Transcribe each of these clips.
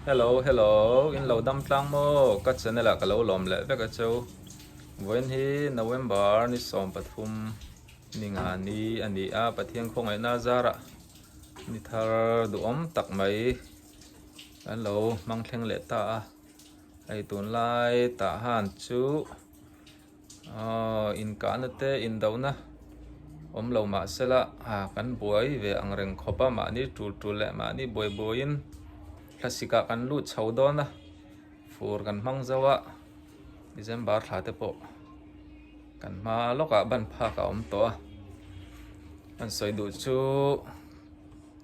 Hello, hello, in lo dam tlang mo, ka channel ka lo lom le ve ka chu. Wen hi November ni som pathum ni nga ni ani a pathiang khong ai na zara. Ni thar du om tak mai. Hello, mang thleng le ta a. Ai tun lai ta han chu. In ka na te in do na. Om lo ma sela ha kan buai ve ang reng khopa ma ni tul le ma ni boy boyin. Klasika kan lut chau do na fur kan mang zawa December thla te po kan ma loka ban pha ka om to an soi du chu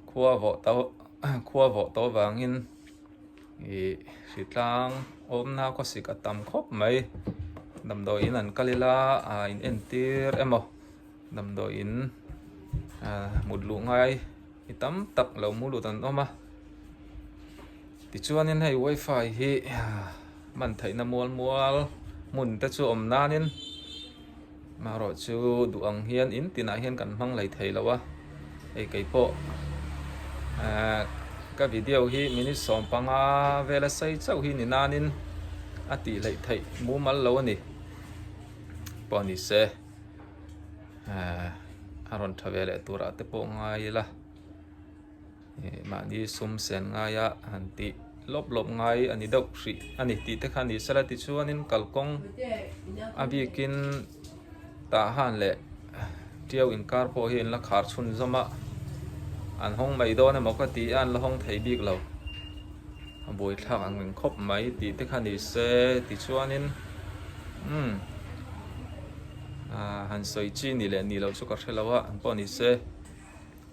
khuwa vo to wangin i ritlang om na ko sika tam khop mai dam do in an kalila in entir emo dam do in mudlu ngai itam tak lo mulu tan oma ti chuanin hei wifi hi man theina mual mun te chu om nanin ma ro chu du ang hian in tina hian kan hmang lei thei lawa ei kei po ka video hi minute som panga vela sei chau hi ni nanin ati lei thei mu mal lo ani poni se aron thavele tura te po ngai la ma ni sum sen ngaya anti lop ngai ani dok hri ani ti te khani sala ti chuanin kalkong abikin ta han le tiau in kar po hin la khar chhun zama an hong mai do na mokati an la hong thei bik lo boi thak ang min khop mai ti te khani se ti chuanin han soi chi ni le ni lo chu ka thelawa an poni se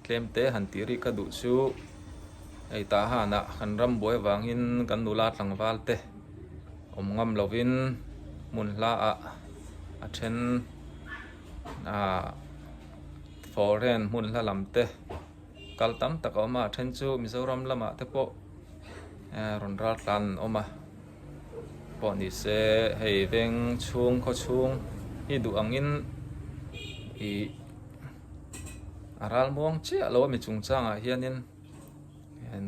tlem te han tiri ka du chu ei ta hana kan ram boi wangin kan nula tlangwal te om ngam lovin mun hla a then foreign mun hla lam te kal tam tak oma then chu Mizoram lama te po ron ra tlan oma po ni se hei veng chung kho chung hi du angin i aral muang chi alo mi chung changa hianin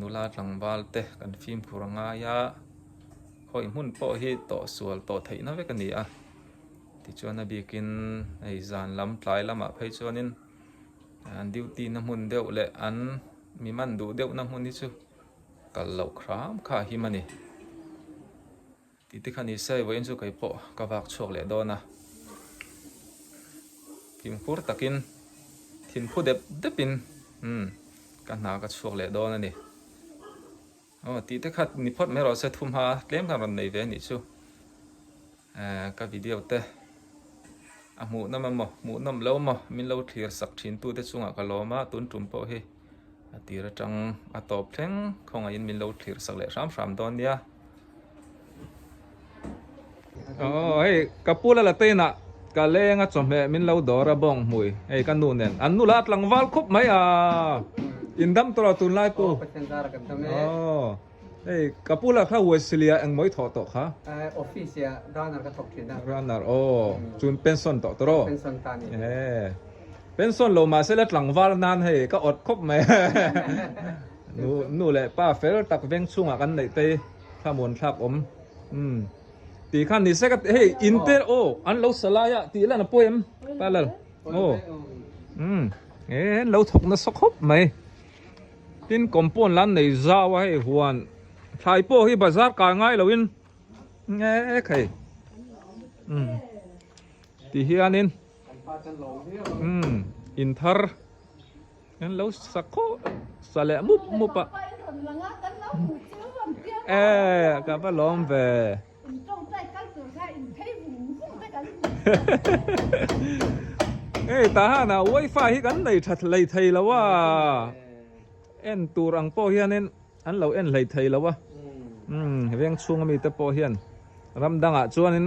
nula tlangwal te kan film khuranga ya khoi mun po hi to sual to theina ve kani a ti chuan a bikin ei zan lam tlai lama phei chuanin an duty na mun deuh le an mi man du deuh na mun ni chu kal lo khram kha hi mani ti te khani sei voin chu kai po ka wak chok le do na kim khur takin thin phu depin kan na ka chok le do na ni ti te khat ni phot me ro se thum ha tlem kan ron nei ve ni chu ka video te a mu na ma mu nam lo ma min lo thlir sak thin tu te chunga ka lo ma tun tum po hi a tira tang a top thleng khong a in min lo thlir sak le ram don nia hei kapula la te na ka lenga chome min lo dora bong mui ei kan nu nen an nu lat lang wal khup mai indam tora tun lai po ei kapula kha wesilia ang moi tho to kha office ya runner ka thok thina runner chun pension to toro pension tani pension lo ma sela tlangwal nan hei ka ot khop mai nu le pa fer tak veng chunga kan nei te thamon thap om ti khan ni se ka hei inter an lo salaya ti la na poem ta la lo thok na sok khop mai tin compound lan nei zawa hei huan thai po hi bazar ka ngai loin nge khai ti hianin in thar en lo sakho sale mu pa ka ba lom ve ta na wifi hi kan nei that lei thei lawa en turang po hianin an lo en lei thei lawa veng chung mi te po hian ram danga chuanin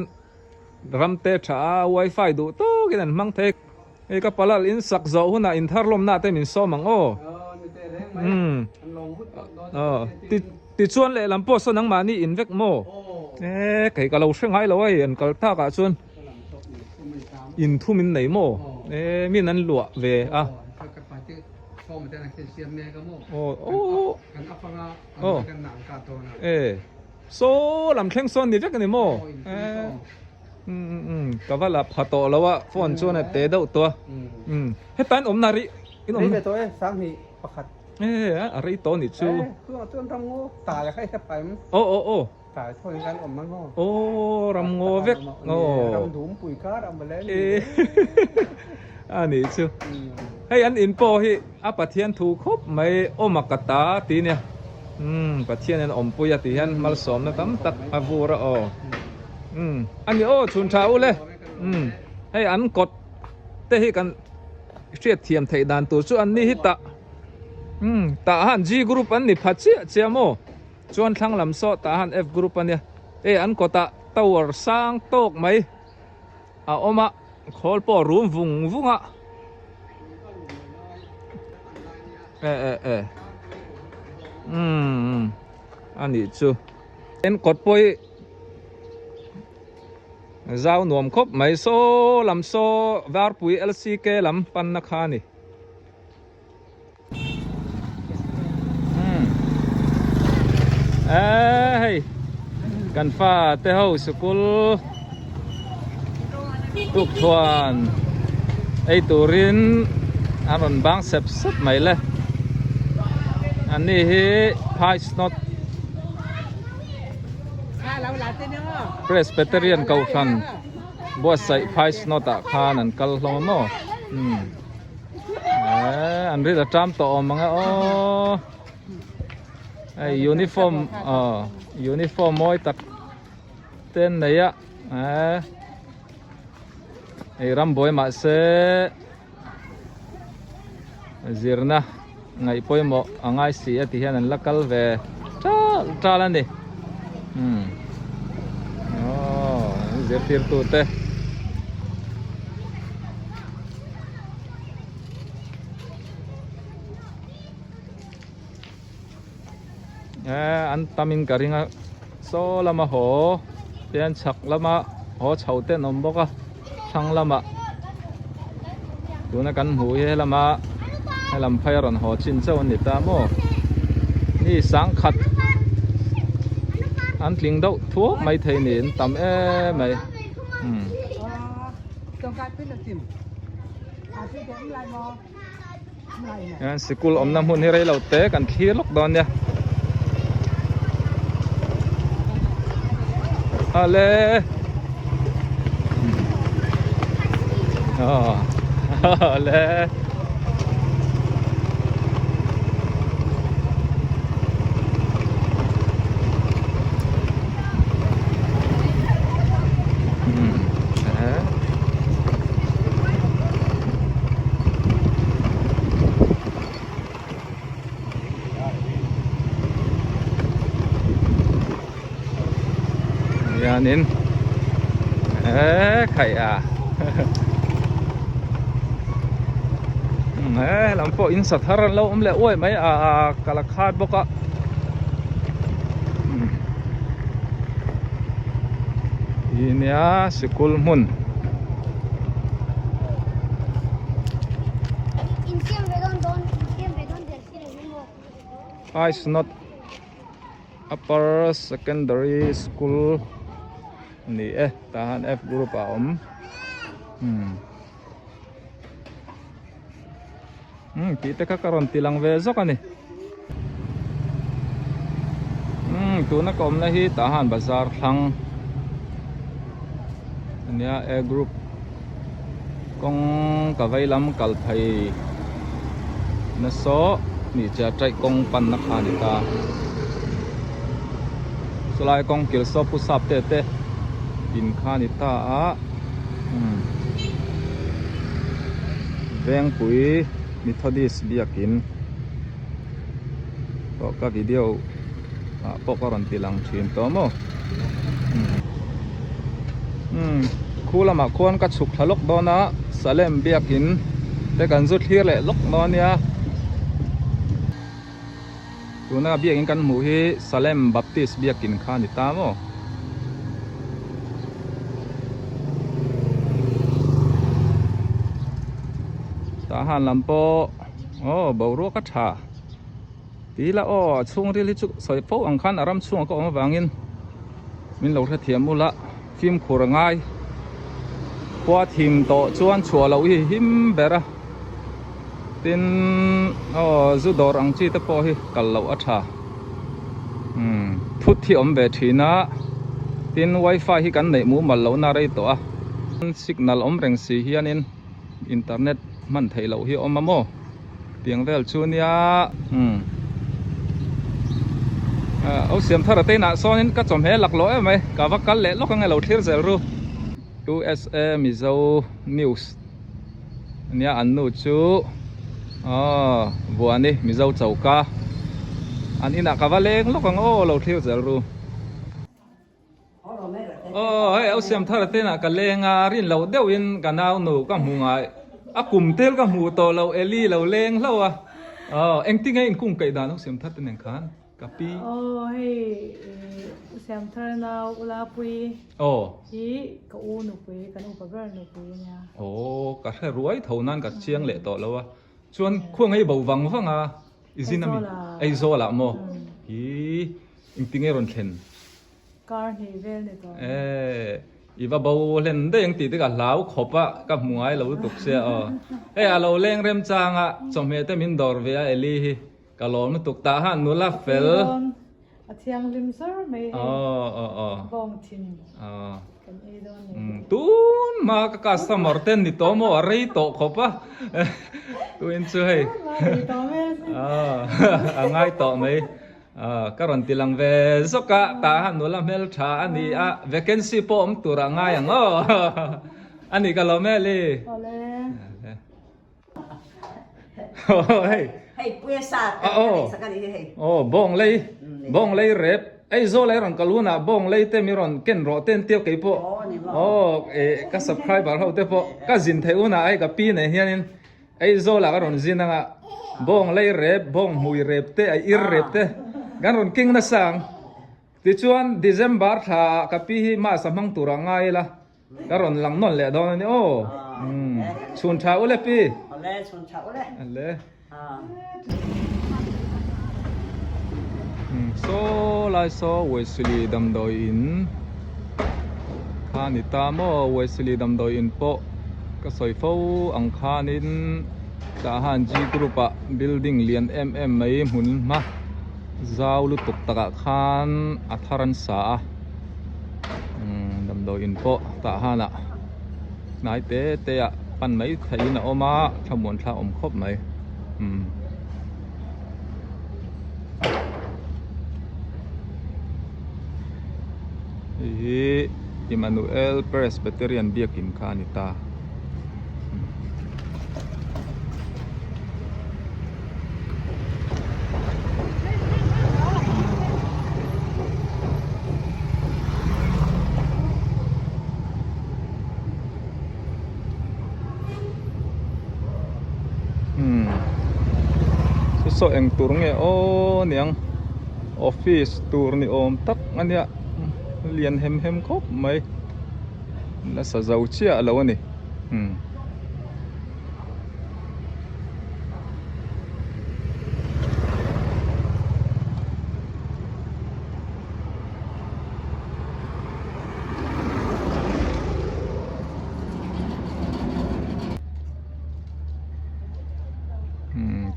ram te tha wifi du to kinan mang the e ka palal in sak zo huna in tharlom na te min so mang ti chuan le lam po so nang mani in vek mo kai ka lo hrengai lo ai an kal ta ka chuan in thu min nei mo min an lua ve phong mình tên là siêu mẹ cái mô kan apanga kan nang ขาตัวนะ โซลำแข้งซ้อนนี่จักกันนี่โมก็ว่าละพอโตแล้วว่าฟอนชวนเตะเดาตัวให้ตันอมนาริอินอม นี่เป็นตัวสังนี่ประคัด อะไรโตนี่ชู คือตัวทำงูตายใครจะไปมั้ง โอ้ ตายช่วยกันอมมันงู โอ้รำงอเวกโอ้ รำถุงปุ๋ยก้าดำไปแล้ว อันนี้ชูให้อันอินโปฮิอาปะเทียนถูกครบไม่โอมักกะตาตีเนี่ยปะเทียนอมปุยตีฮันมาสอมนะตั้มตักอาวูระอันนี้โอ้ชุนชาวเลยให้อันกดเตะให้กันเชียดเทียมไทยดานตัวส่วนอันนี้ฮิตะตาหัน G กรุ๊ปอันนี้พัชเชียโมส่วนทั้งลำโซ่ตาหัน F กรุ๊ปอันเนี่ยอันก็ตาตัวสร้างโต๊ะไหมอมาขอปอรูมวุงอ่ะอันนี้ชูกดป่วยเจ้าหนุ่มครบไม่โซ่ลำโซ่วาร์ปุย LCK ลำปันนักขานี่กันฟ้าเต้าสกุลทุกทวนตุรินอันนั้นบางเสพสุดไหมเลยอันนี้พายสโนตเพรสเปเตเรียนเก่าฟันบัวใส่พายสโนตะขานันกัลลงมาอันนี้จะจำต่อมั้งยูนิฟอร์มยูนิฟอร์มมวยตักเต้นไหนรำบอยมาเสZirna ngai poimo angai si ati hian an lakal ve tra lan ni zirtir tu te an tamin karinga so lama ho pian chak lama ho chaute nom boka thang lama tuna kan hu he lamaลำไฟร้อนหอชินเจ้านี่ตาโมนี่สังขัดอันลิงดอกทั่วไม่เทนินต่ำไม่ต้องการเป็นจิ๋มอาทิตย์จะอะไรมอสกุลอมน้ำหุ่นให้เราเตะกันขี้ล็อกดอนเนี่ยอะไรอะไรนินไข่ลำโพอินสัตว์ฮารันเราเละอ้วยไหมกะละคาดบกะอีเนี่ยสกุลมุนIt's not upper secondary schoolนี่ทหาร F group kita kakaroon tilang vezo ka ni tuna ka nahi tahan bazar lang niya A group kong kavay lam kalpay na so ni cha trai kong pan na khanita sulai kong kilso pusap te in khanita veng pui Methodist biakin to ka video pokoron tilang thin to mo khulama khon ka chuk thalok dona salem biakin te kan zu thlir le lok nonia tuna biakin kan mu hi Salem Baptist biakin khani ta mo tahan lampo boru ka tha tí là chung ri li chu soi po ang khan aram chung ko ma wangin min lo tha thiam mu la phim khur ngai kwa thim to chuan chua lo hi him bera tin zu dor ang chi te po hi kal lo a tha phut thi om ve thina tin wifi hi kan nei mu mal lo na rei to a signal om reng si hianin internet man thei lo hi om amo tiang vel chu nia au siam thara te na sonin ka chom he lak lo mai ka va kal le lo ka ngai lo thir zel ru USA Mizo News nia an nu chu buani Mizo chauka an ina ka va leng lo ka ngo lo thir zel ru hey au siam thara te na ka lenga rin lo deu in ka nau nu ka mu ngai a kum tel ka mu to lo eli lo leng lo a eng ti ngai in kum kai dan au siam thar te nen khan kapi hey siam thar na ula pui hi ka u nu pui ka nu pa ber nu pui nya ka thai ruai thonan ka chiang le to lo a chuan khuang ai bo wang wanga izinami ai zola mo hi eng ti ngai ron thlen car hi vel ne to iwa bo len de eng ti te ka lau khopa ka muai lo tuk se a lo leng rem changa chome te min dor ve a eli hi ka lom tuk ta han nu la fel a thiang lim sar mai bong thin kan e don tun ma ka customer ten ni to mo rei to khopa tu in chu hei to me angai to mai karon tilang ve zoka ta han nu la mel tha ani a vacancy po om tura ngai ang ani ka lo me li ole hey hey puesa sakali hey bong lei rep ai zo lai ron kaluna bong lei te mi ron ken ro ten tio ke po ka subscriber ho te po ka jin thei una ai ka pi ne hianin ai zo la ka ron jin anga bong lei rep bong hui rep te ai ir rep te gan ron king na sang ti chuan December tha ka pi hi ma samang tura ngai la ka ron lang non le don ni chun tha ule pi ole chun tha ule ale so lai so Wesley dam do in khanita mo Wesley dam do in po ka soi fo ang khanin ta han G group a building lian mai mun ma zau lu tuk taka khan atharan sa dam do in po ta hana nai te a pan mai thai na oma thamon tha om khop mai Emmanuel Presbyterian biakin khanita so eng tur nge niang office tur ni om tak ania lian hem khop mai la sa zau chia lo ani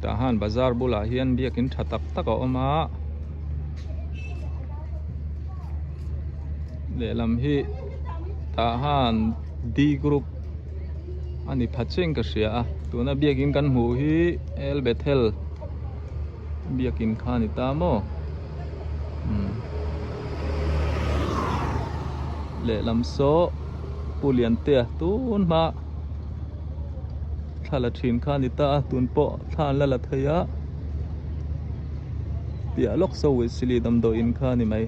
tahan bazar bula hian biakin thatak tak oma le lam hi tahan D group ani phacheng ka sia tuna biakin kan mu hi El Bethel biakin khani ta mo le lam so pulian te tun ma thala thin khani ta tun po than la la thaya tia lok so Wesley dam do in khani mai